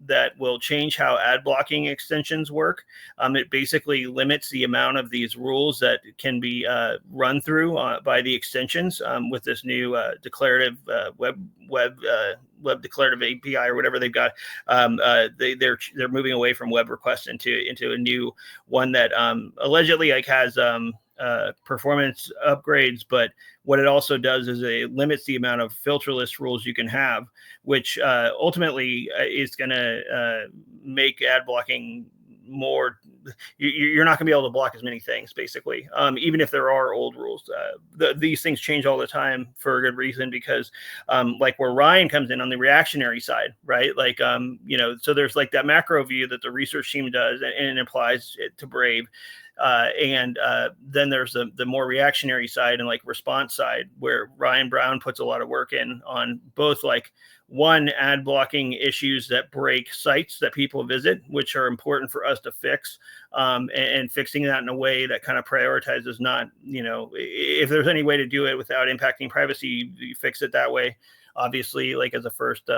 that will change how ad blocking extensions work. It basically limits the amount of these rules that can be run through by the extensions with this new declarative web declarative API or whatever they've got. They're moving away from web requests into a new one that allegedly like has performance upgrades, but what it also does is it limits the amount of filter list rules you can have, which ultimately is going to make ad blocking more. You're not going to be able to block as many things, basically, even if there are old rules. These things change all the time for a good reason, because like where Ryan comes in on the reactionary side, right? Like, so there's like that macro view that the research team does, and it applies it to Brave. And then there's the more reactionary side and like response side, where Ryan Brown puts a lot of work in on both like one, ad blocking issues that break sites that people visit, which are important for us to fix, and fixing that in a way that kind of prioritizes not, if there's any way to do it without impacting privacy, you fix it that way, obviously, like as a first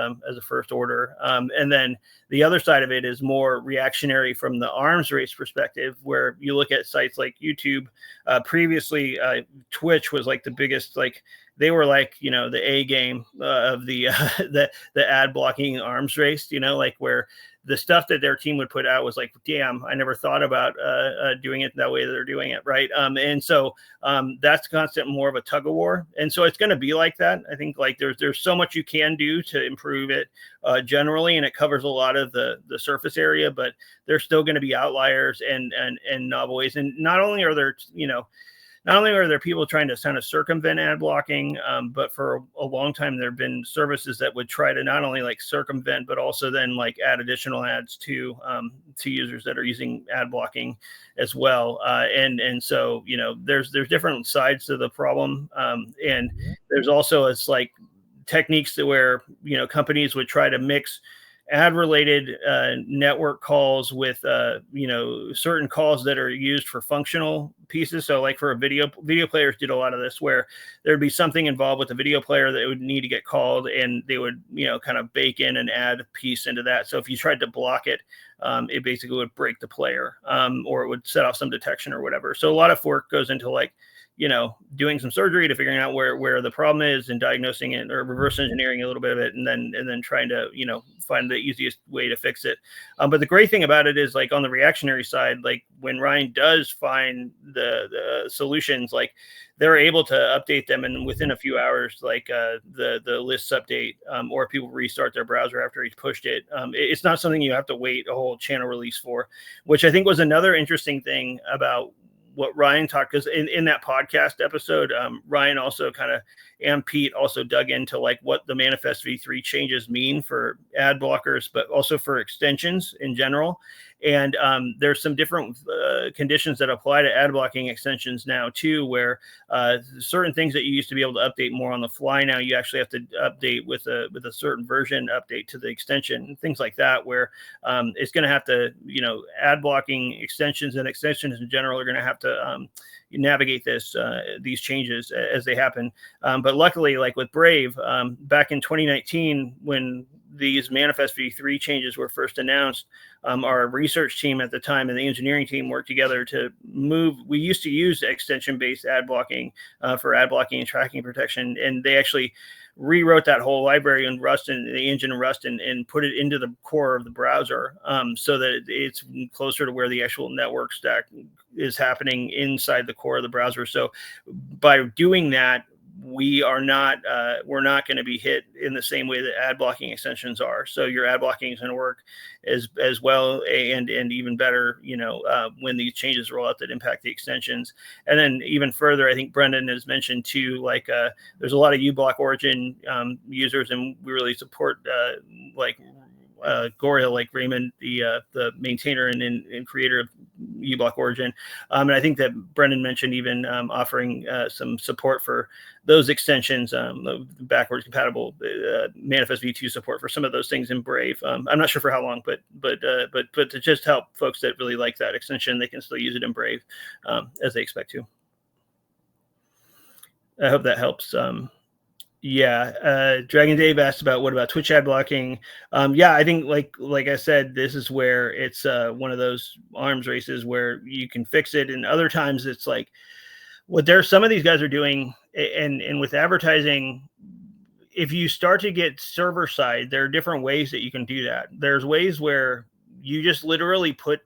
order. And then the other side of it is more reactionary from the arms race perspective, where you look at sites like YouTube. Previously, Twitch was like the biggest, like they were like, the A game of the the ad blocking arms race, like where the stuff that their team would put out was like, damn, I never thought about doing it that way that they're doing it, right? And so that's constant more of a tug of war. And so it's going to be like that. I think like there's so much you can do to improve it generally, and it covers a lot of the surface area, but there's still going to be outliers and novel ways. And not only are there, people trying to kind of circumvent ad blocking, but for a long time, there have been services that would try to not only like circumvent, but also then like add additional ads to users that are using ad blocking as well. And so, there's different sides to the problem. And there's also, it's like techniques to where, companies would try to mix ad related network calls with certain calls that are used for functional pieces. So like for a video players did a lot of this, where there'd be something involved with the video player that would need to get called, and they would kind of bake in an ad piece into that. So if you tried to block it, it basically would break the player, or it would set off some detection or whatever. So a lot of work goes into like doing some surgery to figuring out where the problem is and diagnosing it, or reverse engineering a little bit of it, and then trying to find the easiest way to fix it. But the great thing about it is, like on the reactionary side, like when Ryan does find the solutions, like they're able to update them, and within a few hours, like the lists update, or people restart their browser after he's pushed it. It's not something you have to wait a whole channel release for, which I think was another interesting thing about what Ryan talked, because in that podcast episode, Ryan also and Pete also dug into like what the Manifest v3 changes mean for ad blockers, but also for extensions in general. And there's some different conditions that apply to ad blocking extensions now too, where certain things that you used to be able to update more on the fly, now you actually have to update with a certain version update to the extension, things like that, where it's going to have to, ad blocking extensions and extensions in general are going to have to navigate these changes as they happen. But luckily, like with Brave, back in 2019, when these Manifest v3 changes were first announced, our research team at the time and the engineering team worked together to move. We used to use extension-based ad blocking for ad blocking and tracking protection, and they actually rewrote that whole library in Rust and the engine in Rust and put it into the core of the browser, so that it's closer to where the actual network stack is happening inside the core of the browser. So by doing that, we're not going to be hit in the same way that ad blocking extensions are. So your ad blocking is going to work as well and even better, when these changes roll out that impact the extensions. And then even further, I think Brendan has mentioned too, like there's a lot of uBlock origin users, and we really support Goria, like Raymond, the maintainer and creator of uBlock Origin. And I think that Brendan mentioned even offering some support for those extensions, backwards compatible Manifest V2 support for some of those things in Brave. I'm not sure for how long, but to just help folks that really like that extension, they can still use it in Brave as they expect to. I hope that helps. Dragon Dave asked about what about Twitch ad blocking. I think like I said, this is where it's one of those arms races where you can fix it, and other times it's like what some of these guys are doing, and with advertising, if you start to get server side, there are different ways that you can do that. There's ways where you just literally put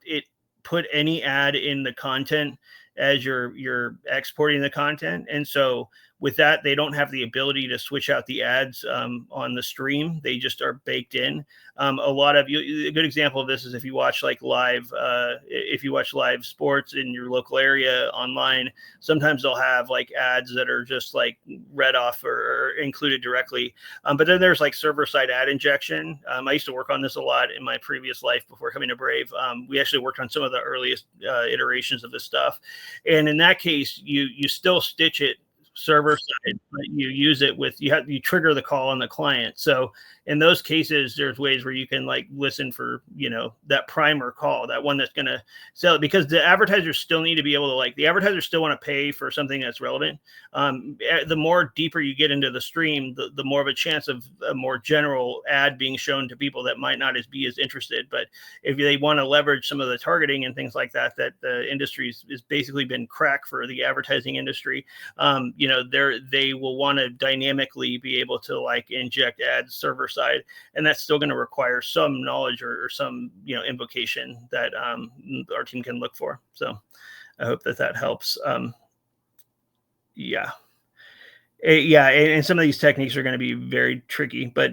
any ad in the content as you're exporting the content, and so with that, they don't have the ability to switch out the ads on the stream. They just are baked in. A good example of this is if you watch live sports in your local area online, sometimes they'll have ads that are just read off or included directly. But then there's server side ad injection. I used to work on this a lot in my previous life before coming to Brave. We actually worked on some of the earliest iterations of this stuff. And in that case, you still stitch it server side, but you use it with you trigger the call on the client. So in those cases, there's ways where you can listen for that primer call, that one that's going to sell it, because the advertisers still need to be able to the advertisers still want to pay for something that's relevant. The more deeper you get into the stream, the more of a chance of a more general ad being shown to people that might not be as interested. But if they want to leverage some of the targeting and things like that the industry has basically been cracked for the advertising industry, they will want to dynamically be able to inject ads server side, and that's still going to require some knowledge or some invocation that our team can look for. So I hope that helps. And some of these techniques are going to be very tricky, but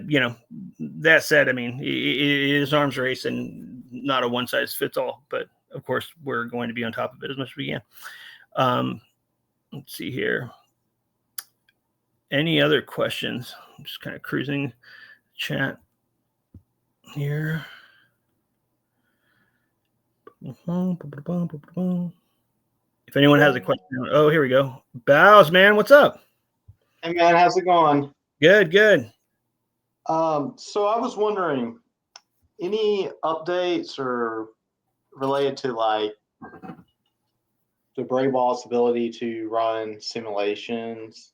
that said, I mean, it is arms race and not a one size fits all, but of course we're going to be on top of it as much as we can. Let's see here. Any other questions? I'm just kind of cruising chat here. If anyone has a question, oh, here we go. Bows, man, what's up?
Hey, man, how's it going?
Good.
So I was wondering, any updates or related to the Brave Wall's ability to run simulations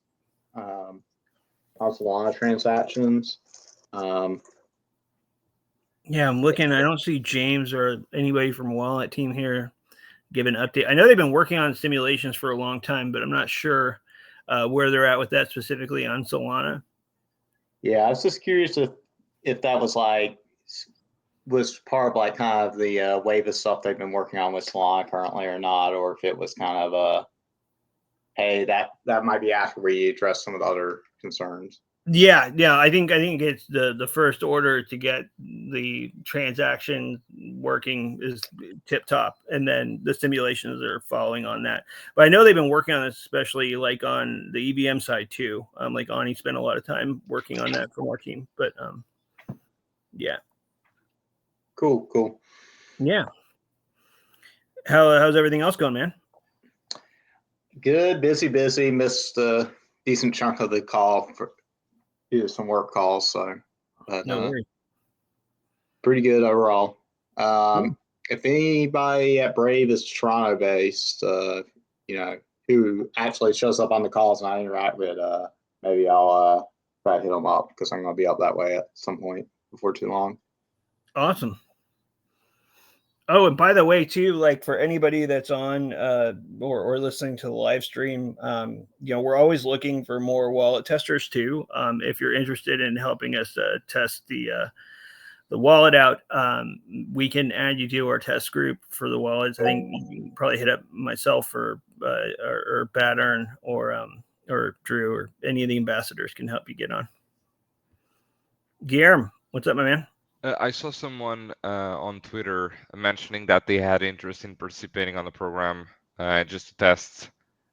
on Solana transactions?
Yeah, I'm looking. I don't see James or anybody from Wallet team here give an update. I know they've been working on simulations for a long time, but I'm not sure where they're at with that specifically on Solana.
Yeah, I was just curious if that was part of kind of the wave of stuff they've been working on with Solana currently or not, or if it was kind of hey, that might be after we address some of the other concerns.
Yeah. I think it's the first order to get the transaction working is tip top, and then the simulations are following on that. But I know they've been working on this, especially on the EVM side too. Ani spent a lot of time working on that from our team. But yeah.
Cool.
Yeah. How's everything else going, man?
Good, busy. Missed a decent chunk of the call due to some work calls, so but
no worries.
Pretty good overall. If anybody at Brave is Toronto based, who actually shows up on the calls and I interact with, maybe I'll try to hit them up because I'm going to be up that way at some point before too long.
Awesome. Oh, and by the way, too, for anybody that's on or listening to the live stream, we're always looking for more wallet testers too. If you're interested in helping us test the wallet out, we can add you to our test group for the wallets. I think you can probably hit up myself or Battern or or Drew or any of the ambassadors can help you get on. Guillermo, what's up, my man?
I saw someone on Twitter mentioning that they had interest in participating on the program just to test.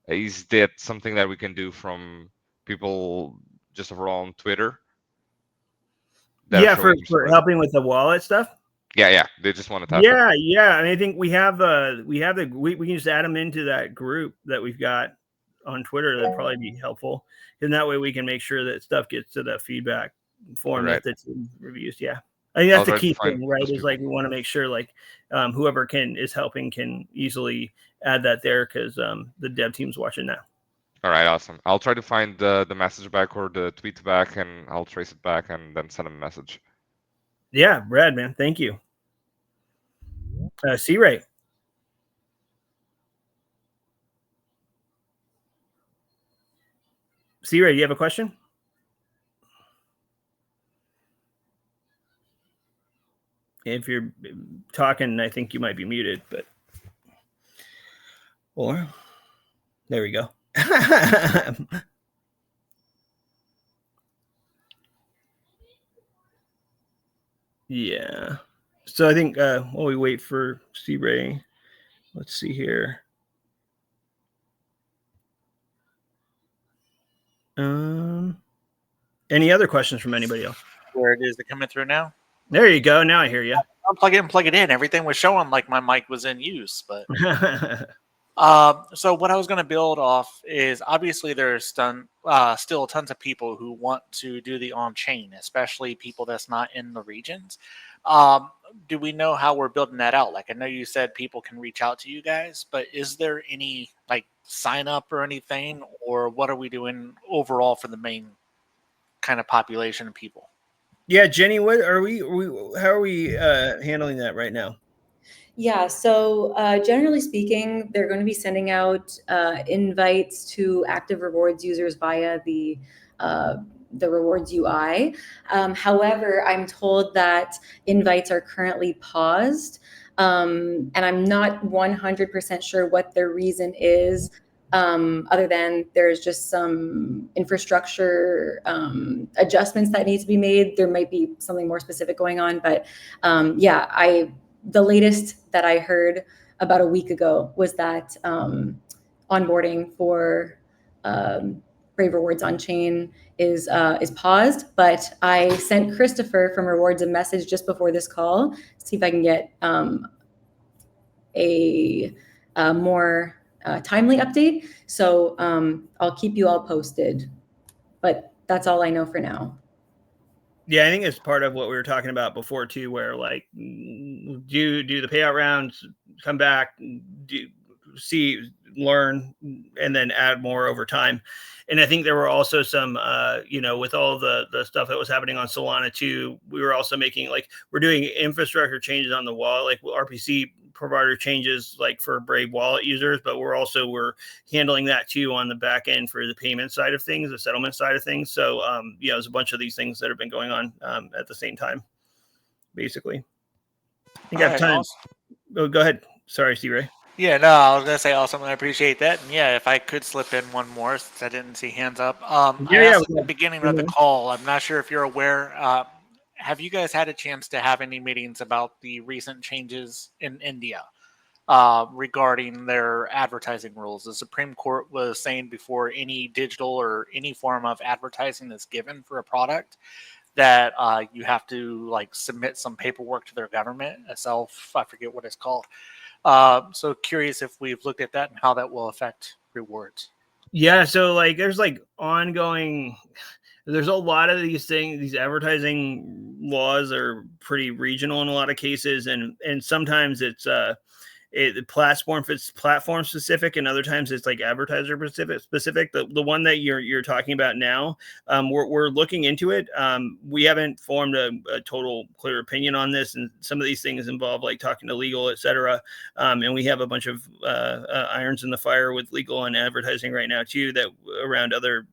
Is that something that we can do from people just overall on Twitter?
Yeah, for helping with the wallet stuff.
Yeah, they just want to test.
Yeah. I mean, I think we can just add them into that group that we've got on Twitter. That'd probably be helpful, and that way we can make sure that stuff gets to the feedback form that's in reviews. Yeah, I think that's the key thing, right? Is like we want to make sure like whoever is helping can easily add that there because the dev team's watching that.
All right, awesome. I'll try to find the message back or the tweet back, and I'll trace it back and then send them a message.
Yeah, Brad, man, thank you. C-Ray. C-Ray, do you have a question? If you're talking, I think you might be muted, but or there we go. Yeah. So I think while we wait for C-Ray, let's see here. Any other questions from anybody else?
Where it is it coming through now?
There you go. Now I hear you.
I'll plug it in. Everything was showing like my mic was in use, but so what I was going to build off is obviously there's still tons of people who want to do the on-chain, especially people that's not in the regions. Do we know how we're building that out? Like I know you said people can reach out to you guys, but is there any like sign up or anything, or what are we doing overall for the main kind of population of people?
Yeah, Jenny, what are we how are we handling that right now?
Yeah, so generally speaking, they're going to be sending out invites to active rewards users via the rewards UI. However, I'm told that invites are currently paused, and I'm not 100% sure what their reason is. Other than there's just some infrastructure adjustments that need to be made. There might be something more specific going on, but the latest that I heard about a week ago was that onboarding for Brave Rewards on Chain is paused. But I sent Christopher from Rewards a message just before this call to see if I can get a more timely update. So I'll keep you all posted. But that's all I know for now.
Yeah, I think it's part of what we were talking about before too, where like do the payout rounds, come back, learn, and then add more over time. And I think there were also some, with all the stuff that was happening on Solana too, we were also making we're doing infrastructure changes on the wallet, like RPC provider changes like for Brave wallet users, but we're handling that too on the back end for the payment side of things, the settlement side of things. So there's a bunch of these things that have been going on at the same time, basically. I think I have time. Awesome. Oh, go ahead. Sorry, C-Ray.
Yeah, no, I was gonna say awesome. I appreciate that. And yeah, if I could slip in one more, since I didn't see hands up. I asked at the beginning of the call. I'm not sure if you're aware. Have you guys had a chance to have any meetings about the recent changes in India regarding their advertising rules? The Supreme Court was saying before any digital or any form of advertising is given for a product, that you have to submit some paperwork to their government. I forget what it's called. So curious if we've looked at that and how that will affect rewards.
Yeah, so there's ongoing. There's a lot of these things. These advertising laws are pretty regional in a lot of cases, and sometimes it's platform specific, and other times it's advertiser specific. The one that you're talking about now, we're looking into it. We haven't formed a total clear opinion on this, and some of these things involve talking to legal, etc. And we have a bunch of irons in the fire with legal and advertising right now too, that around other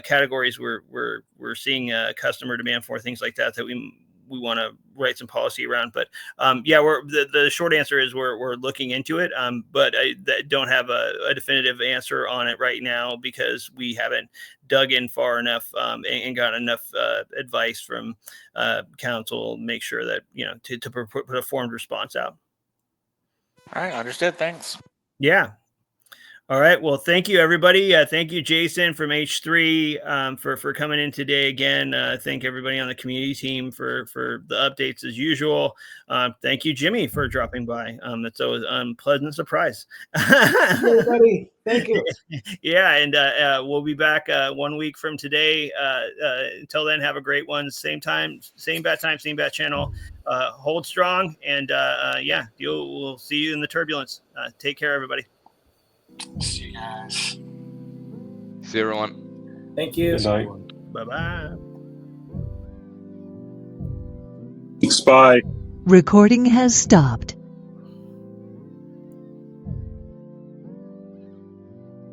categories we're seeing customer demand for things like that we we want to write some policy around. But yeah, the short answer is we're looking into it, but I don't have a definitive answer on it right now because we haven't dug in far enough and gotten enough advice from council. Make sure that to put a formed response out.
All right, understood. Thanks.
Yeah. All right. Well, thank you, everybody. Thank you, Jason from H3 for coming in today again. Thank everybody on the community team for the updates as usual. Thank you, Jimmy, for dropping by. It's always a pleasant surprise.
Everybody, thank you.
Yeah, and we'll be back 1 week from today. Until then, have a great one. Same time, same bat channel. Hold strong, and yeah, we'll see you in the turbulence. Take care, everybody.
See you guys.
See everyone.
Thank you.
Good night.
Bye-bye.
Recording has stopped.